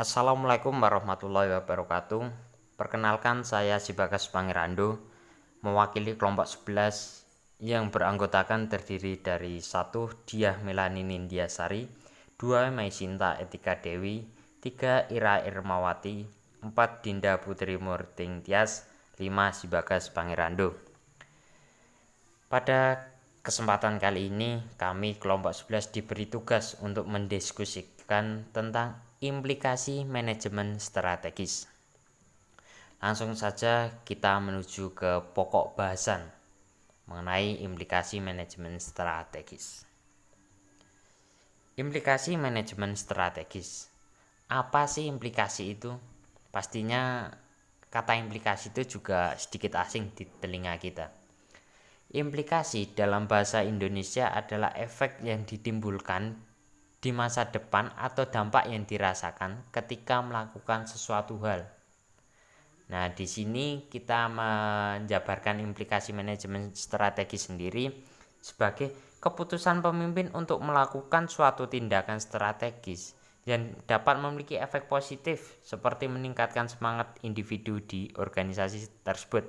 Assalamualaikum warahmatullahi wabarakatuh. Perkenalkan, saya Sibagas Pangerando, mewakili kelompok 11 yang beranggotakan terdiri dari 1. Diah Melani Nindiasari, 2. Maisinta Etika Dewi, 3. Ira Irmawati, 4. Dinda Putri Murting Tias, 5. Sibagas Pangerando. Pada kesempatan kali ini, kami kelompok 11 diberi tugas untuk mendiskusikan tentang implikasi manajemen strategis. Langsung saja kita menuju ke pokok bahasan mengenai implikasi manajemen strategis. Implikasi manajemen strategis. Apa sih implikasi itu? Pastinya kata implikasi itu juga sedikit asing di telinga kita. Implikasi dalam bahasa Indonesia adalah efek yang ditimbulkan di masa depan atau dampak yang dirasakan ketika melakukan sesuatu hal. Nah, di sini kita menjabarkan implikasi manajemen strategi sendiri sebagai keputusan pemimpin untuk melakukan suatu tindakan strategis yang dapat memiliki efek positif seperti meningkatkan semangat individu di organisasi tersebut,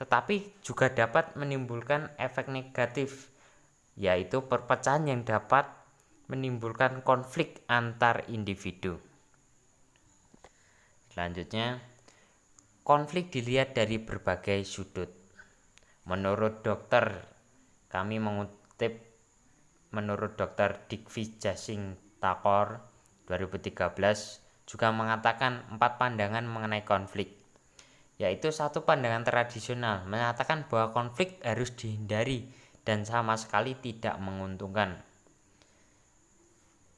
tetapi juga dapat menimbulkan efek negatif, yaitu perpecahan yang dapat menimbulkan konflik antar individu. Selanjutnya, konflik dilihat dari berbagai sudut. Menurut Dr. Digvijaya Singh Thakor 2013 juga mengatakan 4 pandangan mengenai konflik, yaitu 1. Pandangan tradisional menyatakan bahwa konflik harus dihindari dan sama sekali tidak menguntungkan.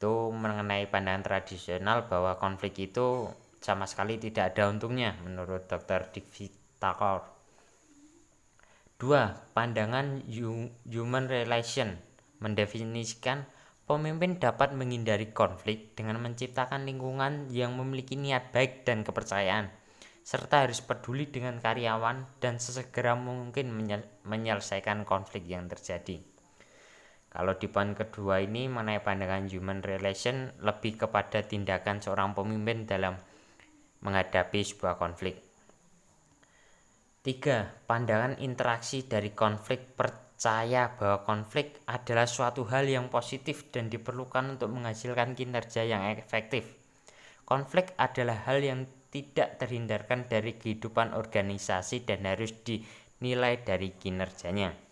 Itu mengenai pandangan tradisional bahwa konflik itu sama sekali tidak ada untungnya menurut Dr. Digvijaya Thakor. 2. Pandangan human relation mendefinisikan pemimpin dapat menghindari konflik dengan menciptakan lingkungan yang memiliki niat baik dan kepercayaan, serta harus peduli dengan karyawan dan sesegera mungkin menyelesaikan konflik yang terjadi. Kalau di poin kedua ini mengenai pandangan human relation lebih kepada tindakan seorang pemimpin dalam menghadapi sebuah konflik. 3. Pandangan interaksi dari konflik percaya bahwa konflik adalah suatu hal yang positif dan diperlukan untuk menghasilkan kinerja yang efektif. Konflik adalah hal yang tidak terhindarkan dari kehidupan organisasi dan harus dinilai dari kinerjanya.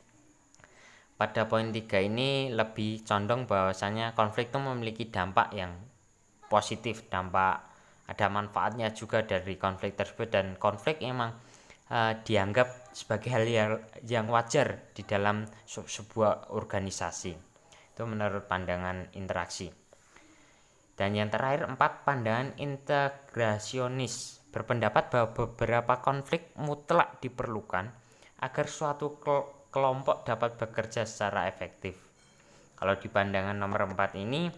Pada poin 3 ini lebih condong bahwasanya konflik itu memiliki dampak yang positif, ada manfaatnya juga dari konflik tersebut, dan konflik memang dianggap sebagai hal yang wajar di dalam sebuah organisasi. Itu menurut pandangan interaksi. Dan yang terakhir 4. Pandangan integrasionis berpendapat bahwa beberapa konflik mutlak diperlukan agar suatu kelompok dapat bekerja secara efektif. Kalau di pandangan nomor 4 ini,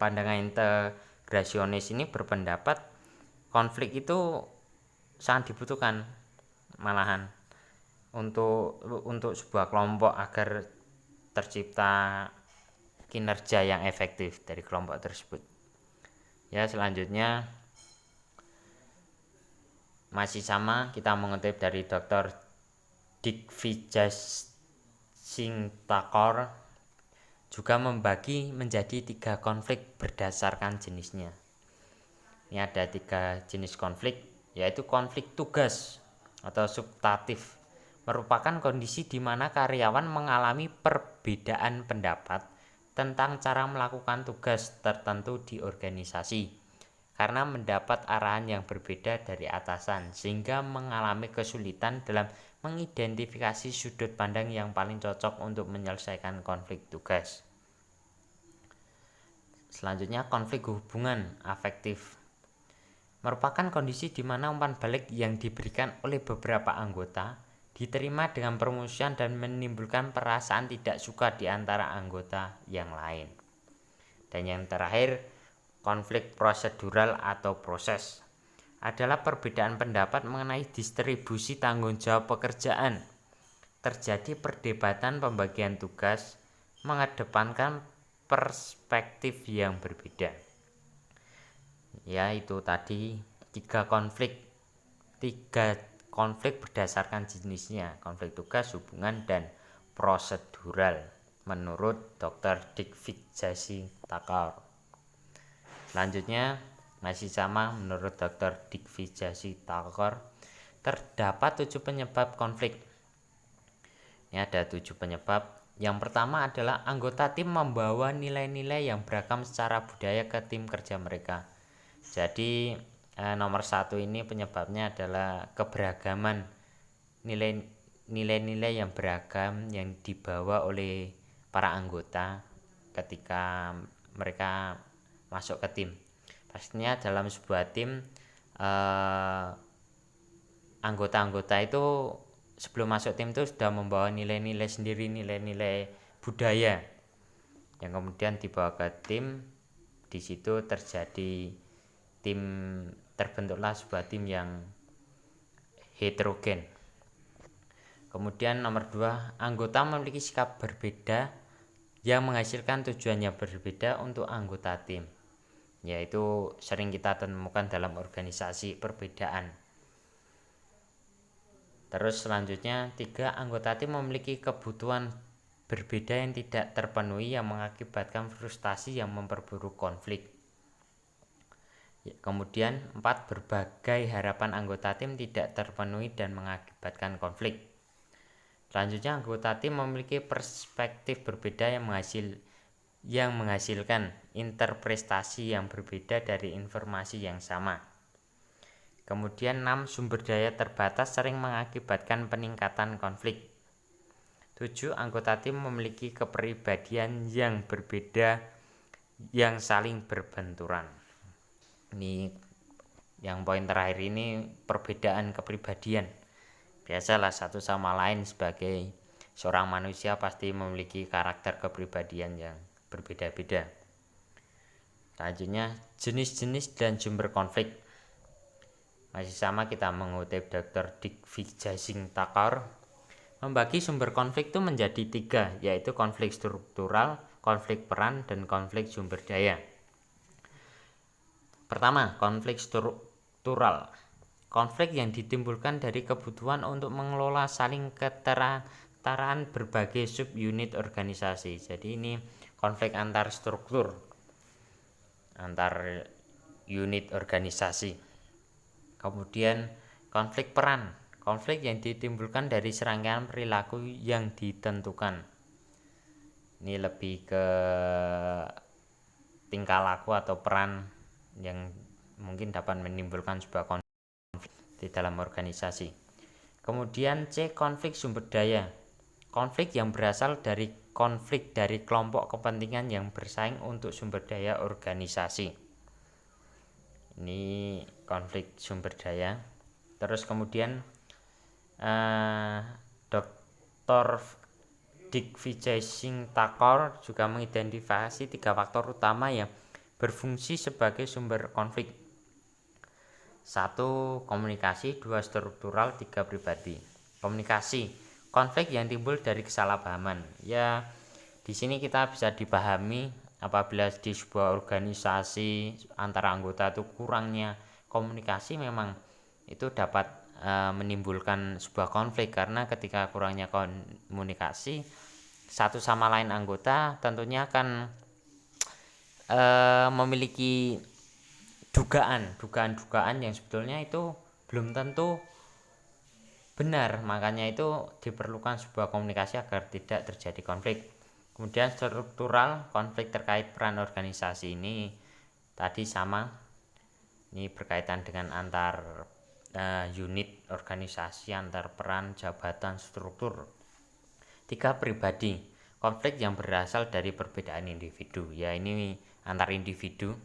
pandangan integrasionis ini berpendapat konflik itu sangat dibutuhkan malahan untuk sebuah kelompok agar tercipta kinerja yang efektif dari kelompok tersebut. Ya, selanjutnya masih sama, kita mengutip dari Dr. Digvijaya Singh Thakor juga membagi menjadi 3 konflik berdasarkan jenisnya. Ini ada 3 jenis konflik, yaitu konflik tugas atau substantif, merupakan kondisi di mana karyawan mengalami perbedaan pendapat tentang cara melakukan tugas tertentu di organisasi karena mendapat arahan yang berbeda dari atasan, sehingga mengalami kesulitan dalam mengidentifikasi sudut pandang yang paling cocok untuk menyelesaikan konflik tugas. Selanjutnya, konflik hubungan afektif merupakan kondisi di mana umpan balik yang diberikan oleh beberapa anggota diterima dengan permusuhan dan menimbulkan perasaan tidak suka di antara anggota yang lain. Dan yang terakhir, konflik prosedural atau proses adalah perbedaan pendapat mengenai distribusi tanggung jawab pekerjaan. Terjadi perdebatan pembagian tugas mengedepankan perspektif yang berbeda. Ya, itu tadi tiga konflik berdasarkan jenisnya, konflik tugas, hubungan, dan prosedural menurut Dr. Dick Vijayasingtakar. Selanjutnya masih sama menurut Dr. Dick Vijayasingtakar, terdapat 7 penyebab konflik. Ini ada 7 penyebab. Yang pertama adalah anggota tim membawa nilai-nilai yang beragam secara budaya ke tim kerja mereka. Jadi nomor 1 ini penyebabnya adalah keberagaman nilai-nilai yang beragam yang dibawa oleh para anggota ketika mereka masuk ke tim. Pastinya dalam sebuah tim anggota-anggota itu sebelum masuk tim itu sudah membawa nilai-nilai sendiri, nilai-nilai budaya yang kemudian dibawa ke tim. Di situ terbentuklah sebuah tim yang heterogen. Kemudian nomor 2, anggota memiliki sikap berbeda yang menghasilkan tujuan yang berbeda untuk anggota tim, yaitu sering kita temukan dalam organisasi perbedaan. Terus selanjutnya 3, anggota tim memiliki kebutuhan berbeda yang tidak terpenuhi yang mengakibatkan frustasi yang memperburuk konflik. Kemudian 4, berbagai harapan anggota tim tidak terpenuhi dan mengakibatkan konflik. Selanjutnya anggota tim memiliki perspektif berbeda yang menghasilkan interpretasi yang berbeda dari informasi yang sama. Kemudian 6, sumber daya terbatas sering mengakibatkan peningkatan konflik. 7, anggota tim memiliki kepribadian yang berbeda yang saling berbenturan. Ini yang poin terakhir ini, perbedaan kepribadian. Biasalah satu sama lain sebagai seorang manusia pasti memiliki karakter kepribadian yang berbeda-beda. Selanjutnya jenis-jenis dan sumber konflik. Masih sama kita mengutip Dr. Dick Vijayasingtakar, membagi sumber konflik itu menjadi 3, yaitu konflik struktural, konflik peran, dan konflik sumber daya. Pertama, konflik struktural. Konflik yang ditimbulkan dari kebutuhan untuk mengelola saling ketaraan berbagai subunit organisasi. Jadi ini konflik antar struktur, antar unit organisasi. Kemudian konflik peran, konflik yang ditimbulkan dari serangkaian perilaku yang ditentukan. Ini lebih ke tingkah laku atau peran yang mungkin dapat menimbulkan sebuah konflik di dalam organisasi. Kemudian C, konflik sumber daya, konflik yang berasal dari kelompok kepentingan yang bersaing untuk sumber daya organisasi. Ini konflik sumber daya. Terus kemudian Dr. Dick Vijayasingtakar juga mengidentifikasi 3 faktor utama yang berfungsi sebagai sumber konflik. 1, komunikasi, 2, struktural, 3, pribadi. Komunikasi, konflik yang timbul dari kesalahpahaman. Ya, di sini kita bisa dipahami apabila di sebuah organisasi antara anggota itu kurangnya komunikasi, memang itu dapat menimbulkan sebuah konflik, karena ketika kurangnya komunikasi satu sama lain anggota tentunya akan memiliki dugaan yang sebetulnya itu belum tentu benar. Makanya itu diperlukan sebuah komunikasi agar tidak terjadi konflik. Kemudian struktural, konflik terkait peran organisasi. Ini tadi sama, ini berkaitan dengan antar unit organisasi, antar peran, jabatan, struktur. 3, pribadi, konflik yang berasal dari perbedaan individu. Ya, ini antar individu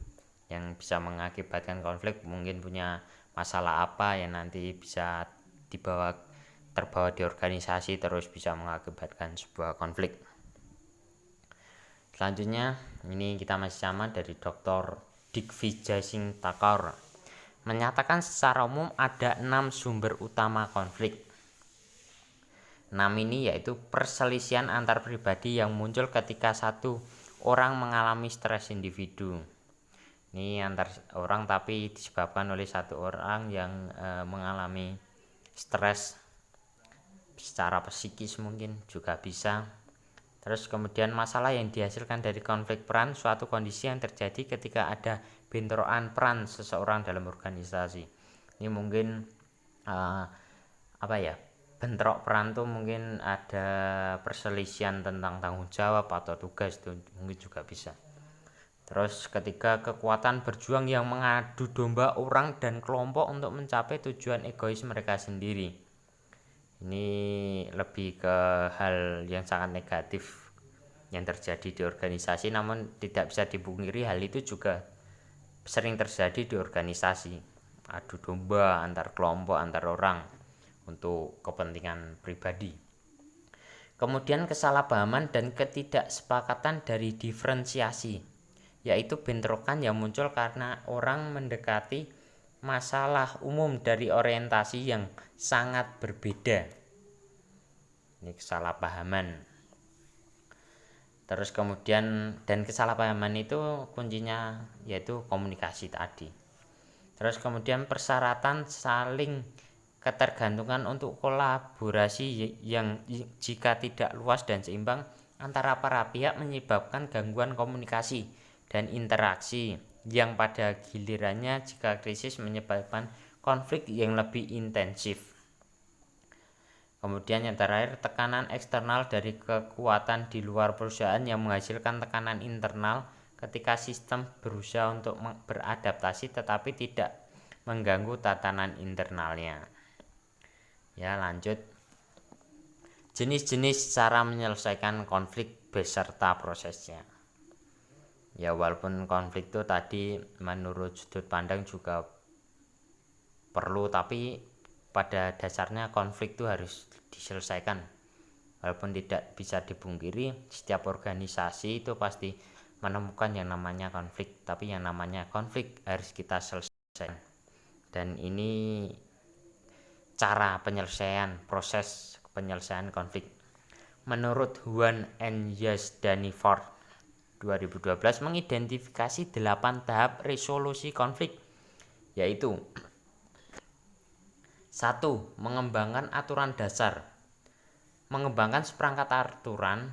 yang bisa mengakibatkan konflik, mungkin punya masalah apa yang nanti bisa terbawa di organisasi terus bisa mengakibatkan sebuah konflik. Selanjutnya ini kita masih sama dari Dr. Dick Vijayasingtakar, menyatakan secara umum ada 6 sumber utama konflik. 6 ini yaitu perselisihan antar pribadi yang muncul ketika satu orang mengalami stres individu. Ini antar orang tapi disebabkan oleh satu orang yang mengalami stres secara psikis mungkin juga bisa. Terus kemudian masalah yang dihasilkan dari konflik peran, suatu kondisi yang terjadi ketika ada bentrokan peran seseorang dalam organisasi. Ini mungkin bentrok peran tuh mungkin ada perselisihan tentang tanggung jawab atau tugas, itu mungkin juga bisa. Terus ketika kekuatan berjuang yang mengadu domba orang dan kelompok untuk mencapai tujuan egois mereka sendiri. Ini lebih ke hal yang sangat negatif yang terjadi di organisasi, namun tidak bisa dipungkiri hal itu juga sering terjadi di organisasi. Adu domba antar kelompok, antar orang untuk kepentingan pribadi. Kemudian kesalahpahaman dan ketidaksepakatan dari diferensiasi, yaitu bentrokan yang muncul karena orang mendekati masalah umum dari orientasi yang sangat berbeda. Ini kesalahpahaman. Terus kemudian, dan kesalahpahaman itu kuncinya yaitu komunikasi tadi. Terus kemudian persyaratan saling ketergantungan untuk kolaborasi yang jika tidak luas dan seimbang antara para pihak menyebabkan gangguan komunikasi dan interaksi yang pada gilirannya jika krisis menyebabkan konflik yang lebih intensif. Kemudian yang terakhir, tekanan eksternal dari kekuatan di luar perusahaan yang menghasilkan tekanan internal ketika sistem berusaha untuk beradaptasi tetapi tidak mengganggu tatanan internalnya. Ya, lanjut. Jenis-jenis cara menyelesaikan konflik beserta prosesnya. Ya, walaupun konflik itu tadi menurut sudut pandang juga perlu, tapi pada dasarnya konflik itu harus diselesaikan. Walaupun tidak bisa dipungkiri, setiap organisasi itu pasti menemukan yang namanya konflik, tapi yang namanya konflik harus kita selesaikan. Dan ini cara penyelesaian, proses penyelesaian konflik. Menurut Juan N. Danforth 2012 mengidentifikasi 8 tahap resolusi konflik, yaitu 1. Mengembangkan aturan dasar. Mengembangkan seperangkat aturan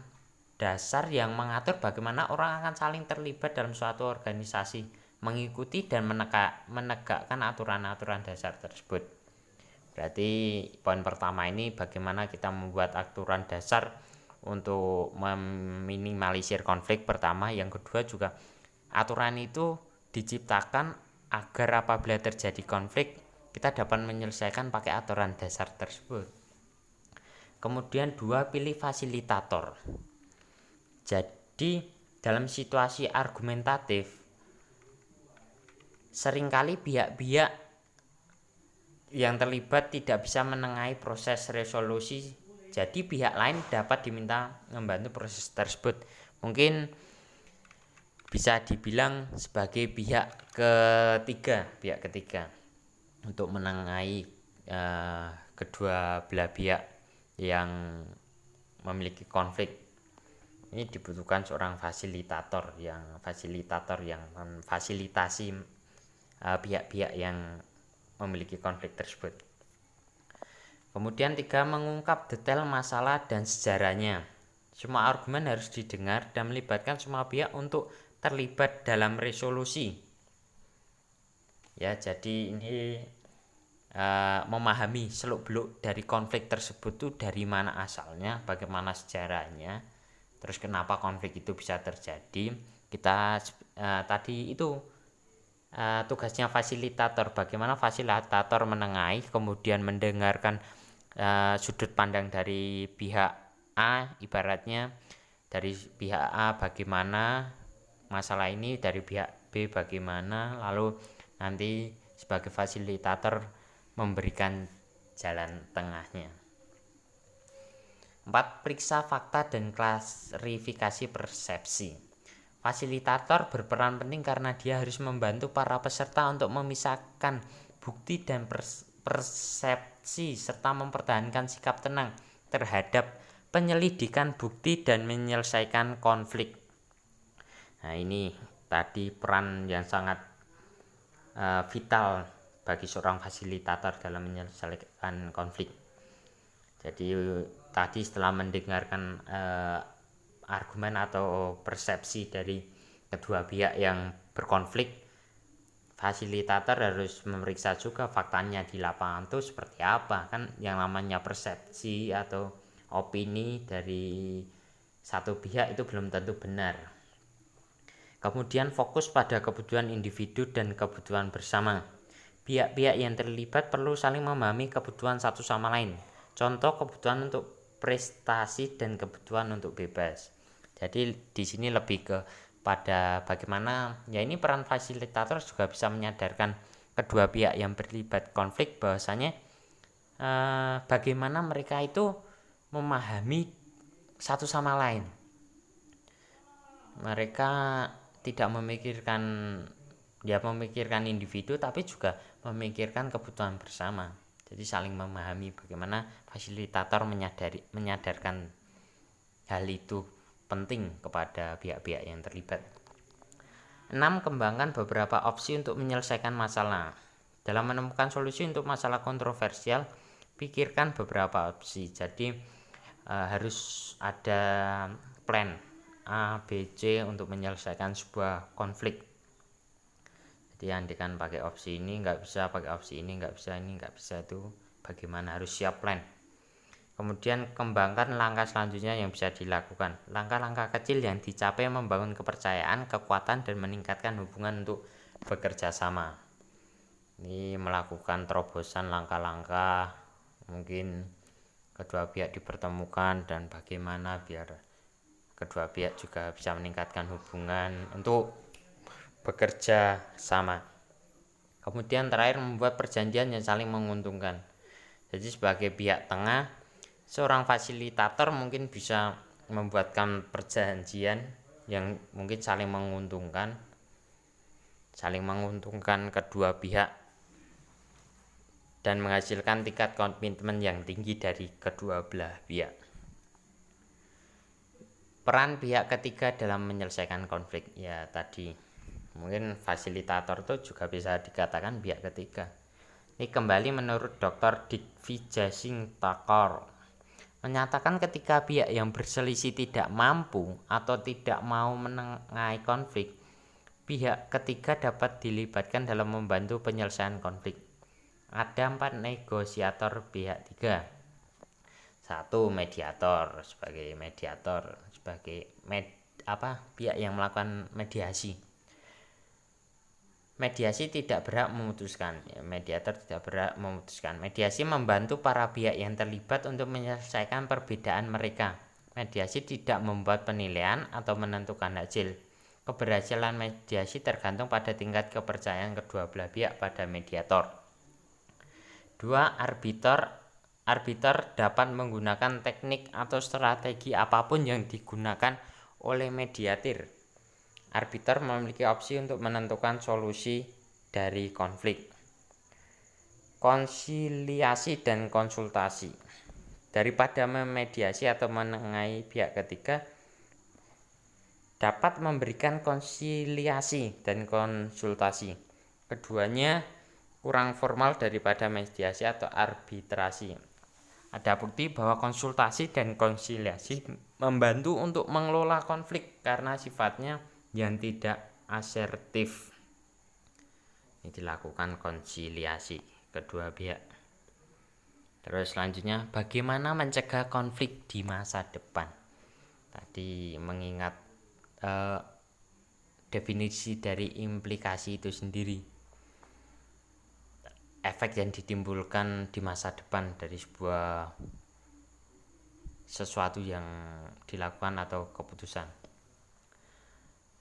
dasar yang mengatur bagaimana orang akan saling terlibat dalam suatu organisasi, mengikuti dan menegakkan aturan-aturan dasar tersebut. Berarti poin pertama ini bagaimana kita membuat aturan dasar untuk meminimalisir konflik pertama. Yang kedua juga aturan itu diciptakan agar apabila terjadi konflik kita dapat menyelesaikan pakai aturan dasar tersebut. Kemudian 2, pilih fasilitator. Jadi dalam situasi argumentatif seringkali pihak-pihak yang terlibat tidak bisa menengahi proses resolusi, jadi pihak lain dapat diminta membantu proses tersebut. Mungkin bisa dibilang sebagai pihak ketiga untuk menengahi kedua belah pihak yang memiliki konflik. Ini dibutuhkan seorang fasilitator yang memfasilitasi pihak-pihak yang memiliki konflik tersebut. Kemudian 3, mengungkap detail masalah dan sejarahnya. Semua argumen harus didengar dan melibatkan semua pihak untuk terlibat dalam resolusi. Ya, jadi ini memahami seluk-beluk dari konflik tersebut itu dari mana asalnya, bagaimana sejarahnya, terus kenapa konflik itu bisa terjadi. Kita tadi itu tugasnya fasilitator, bagaimana fasilitator menengahi, kemudian mendengarkan sudut pandang dari pihak A, ibaratnya dari pihak A bagaimana masalah ini, dari pihak B bagaimana, lalu nanti sebagai fasilitator memberikan jalan tengahnya. 4, periksa fakta dan klarifikasi persepsi. Fasilitator berperan penting karena dia harus membantu para peserta untuk memisahkan bukti dan persepsi serta mempertahankan sikap tenang terhadap penyelidikan bukti dan menyelesaikan konflik. Nah, ini tadi peran yang sangat vital bagi seorang fasilitator dalam menyelesaikan konflik. Jadi tadi setelah mendengarkan argumen atau persepsi dari kedua pihak yang berkonflik, fasilitator harus memeriksa juga faktanya di lapangan itu seperti apa. Kan yang namanya persepsi atau opini dari satu pihak itu belum tentu benar. Kemudian fokus pada kebutuhan individu dan kebutuhan bersama. Pihak-pihak yang terlibat perlu saling memahami kebutuhan satu sama lain. Contoh kebutuhan untuk prestasi dan kebutuhan untuk bebas. Jadi di sini lebih ke pada bagaimana ya ini peran fasilitator juga bisa menyadarkan kedua pihak yang terlibat konflik bahwasanya bagaimana mereka itu memahami satu sama lain. Mereka tidak memikirkan individu tapi juga memikirkan kebutuhan bersama. Jadi saling memahami bagaimana fasilitator menyadarkan hal itu penting kepada pihak-pihak yang terlibat. 6. Kembangkan beberapa opsi untuk menyelesaikan masalah. Dalam menemukan solusi untuk masalah kontroversial, pikirkan beberapa opsi. Jadi harus ada plan A, B, C untuk menyelesaikan sebuah konflik. Jadi andikan pakai opsi ini nggak bisa, pakai opsi ini nggak bisa, ini nggak bisa, itu bagaimana, harus siap plan. Kemudian kembangkan langkah selanjutnya yang bisa dilakukan. Langkah-langkah kecil yang dicapai membangun kepercayaan, kekuatan, dan meningkatkan hubungan untuk bekerja sama. Ini melakukan terobosan langkah-langkah, mungkin kedua pihak dipertemukan dan bagaimana biar kedua pihak juga bisa meningkatkan hubungan untuk bekerja sama. Kemudian terakhir, membuat perjanjian yang saling menguntungkan. Jadi sebagai pihak tengah, seorang fasilitator mungkin bisa membuatkan perjanjian yang mungkin saling menguntungkan kedua pihak dan menghasilkan tingkat komitmen yang tinggi dari kedua belah pihak. Peran pihak ketiga dalam menyelesaikan konflik, ya tadi mungkin fasilitator itu juga bisa dikatakan pihak ketiga. Ini kembali menurut Dr. Dick Vijayasinghe Thakur, menyatakan ketika pihak yang berselisih tidak mampu atau tidak mau menengahi konflik, pihak ketiga dapat dilibatkan dalam membantu penyelesaian konflik. Ada 4 negosiator pihak 3. 1. Mediator, sebagai pihak yang melakukan mediasi. Mediasi tidak berhak memutuskan. Mediator tidak berhak memutuskan. Mediasi membantu para pihak yang terlibat untuk menyelesaikan perbedaan mereka. Mediasi tidak membuat penilaian atau menentukan hasil. Keberhasilan mediasi tergantung pada tingkat kepercayaan kedua belah pihak pada mediator. 2. Arbiter dapat menggunakan teknik atau strategi apapun yang digunakan oleh mediator. Arbiter memiliki opsi untuk menentukan solusi dari konflik. Konsiliasi dan konsultasi. Daripada memediasi atau menengahi pihak ketiga, dapat memberikan konsiliasi dan konsultasi. Keduanya kurang formal daripada mediasi atau arbitrasi. Ada bukti bahwa konsultasi dan konsiliasi membantu untuk mengelola konflik karena sifatnya yang tidak asertif. Ini dilakukan konsiliasi kedua pihak. Terus selanjutnya, bagaimana mencegah konflik di masa depan. Tadi mengingat definisi dari implikasi itu sendiri, efek yang ditimbulkan di masa depan dari sesuatu yang dilakukan atau keputusan.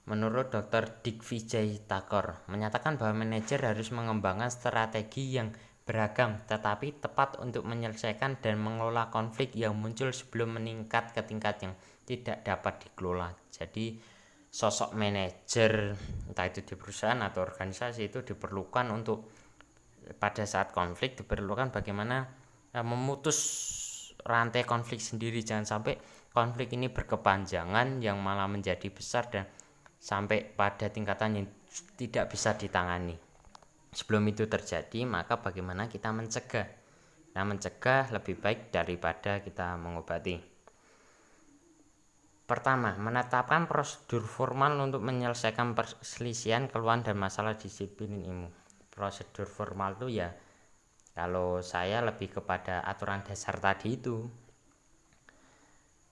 Menurut Dr. Dick Vijayasinghe Thakur, menyatakan bahwa manajer harus mengembangkan strategi yang beragam tetapi tepat untuk menyelesaikan dan mengelola konflik yang muncul sebelum meningkat ke tingkat yang tidak dapat dikelola. Jadi sosok manajer, entah itu di perusahaan atau organisasi, itu diperlukan untuk pada saat konflik diperlukan bagaimana memutus rantai konflik sendiri. Jangan sampai konflik ini berkepanjangan yang malah menjadi besar dan sampai pada tingkatan yang tidak bisa ditangani. sebelum itu terjadi, maka bagaimana kita mencegah? Nah, mencegah lebih baik daripada kita mengobati. Pertama, menetapkan prosedur formal untuk menyelesaikan perselisihan, keluhan, dan masalah disiplin ilmu. Prosedur formal itu ya, kalau saya lebih kepada aturan dasar tadi itu.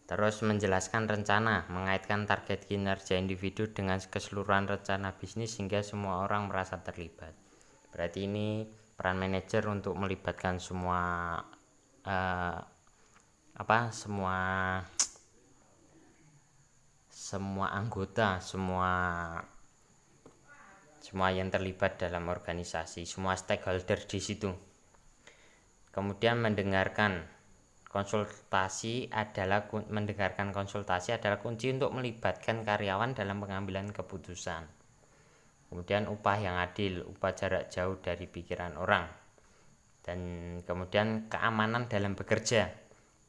Terus menjelaskan rencana, mengaitkan target kinerja individu dengan keseluruhan rencana bisnis sehingga semua orang merasa terlibat. Berarti ini peran manajer untuk melibatkan semua semua anggota, semua yang terlibat dalam organisasi, semua stakeholder di situ. Kemudian mendengarkan konsultasi adalah kunci untuk melibatkan karyawan dalam pengambilan keputusan. Kemudian upah yang adil, upah jarak jauh dari pikiran orang. Dan kemudian keamanan dalam bekerja.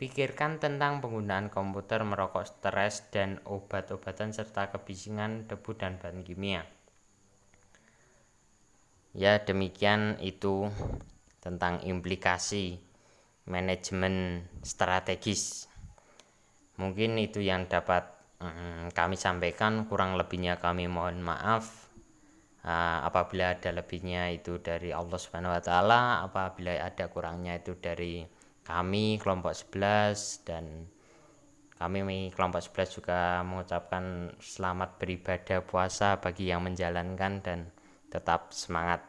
Pikirkan tentang penggunaan komputer, merokok, stres, dan obat-obatan serta kebisingan, debu, dan bahan kimia. Ya, demikian itu tentang implikasi manajemen strategis. Mungkin itu yang dapat kami sampaikan, kurang lebihnya kami mohon maaf. Apabila ada lebihnya itu dari Allah Subhanahu wa taala, apabila ada kurangnya itu dari kami kelompok 11, dan kami kelompok 11 juga mengucapkan selamat beribadah puasa bagi yang menjalankan dan tetap semangat.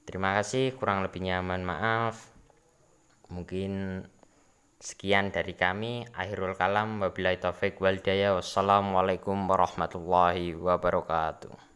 Terima kasih, kurang lebihnya mohon maaf. Mungkin sekian dari kami. Akhirul kalam, wabillahi taufik wal hidayah. Wassalamualaikum warahmatullahi wabarakatuh.